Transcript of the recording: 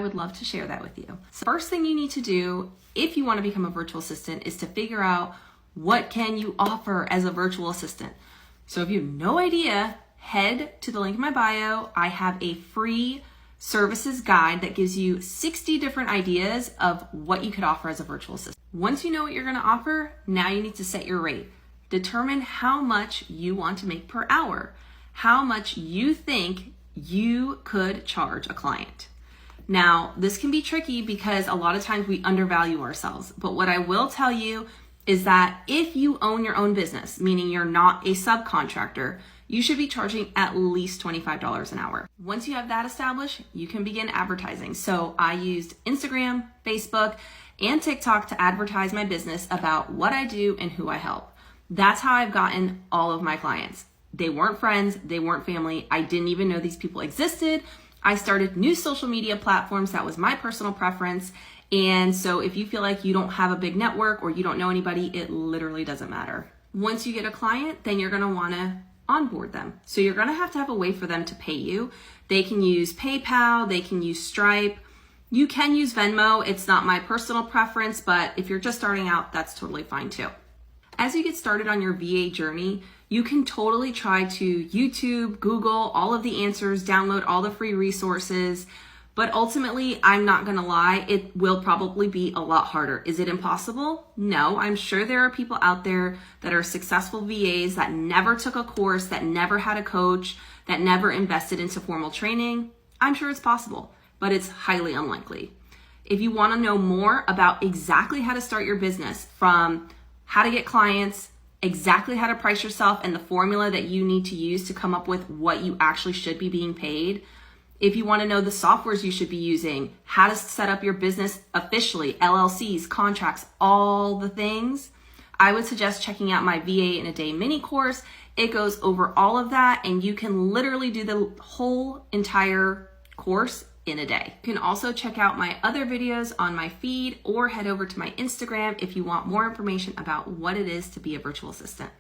I would love to share that with you. So first thing you need to do if you want to become a virtual assistant is to figure out what can you offer as a virtual assistant. So if you have no idea, head to the link in my bio. I have a free services guide that gives you 60 different ideas of what you could offer as a virtual assistant. Once you know what you're going to offer, now you need to set your rate. Determine how much you want to make per hour, how much you think you could charge a client. Now, this can be tricky because a lot of times we undervalue ourselves, but what I will tell you is that if you own your own business, meaning you're not a subcontractor, you should be charging at least $25 an hour. Once you have that established, you can begin advertising. So I used Instagram, Facebook, and TikTok to advertise my business about what I do and who I help. That's how I've gotten all of my clients. They weren't friends, they weren't family. I didn't even know these people existed. I started new social media platforms. That was my personal preference. And so if you feel like you don't have a big network or you don't know anybody, it literally doesn't matter. Once you get a client, then you're going to want to onboard them. So you're going to have a way for them to pay you. They can use PayPal, they can use Stripe. You can use Venmo. It's not my personal preference, but if you're just starting out, that's totally fine too. As you get started on your VA journey, you can totally try to YouTube, Google all of the answers, download all the free resources, but ultimately, I'm not gonna lie, it will probably be a lot harder. Is it impossible? No, I'm sure there are people out there that are successful VAs that never took a course, that never had a coach, that never invested into formal training. I'm sure it's possible, but it's highly unlikely. If you wanna know more about exactly how to start your business, from how to get clients, exactly how to price yourself, and the formula that you need to use to come up with what you actually should be being paid. If you want to know the softwares you should be using, how to set up your business officially, LLCs, contracts, all the things, I would suggest checking out my VA in a Day mini course. It goes over all of that, and you can literally do the whole entire course in a day. You can also check out my other videos on my feed or head over to my Instagram if you want more information about what it is to be a virtual assistant.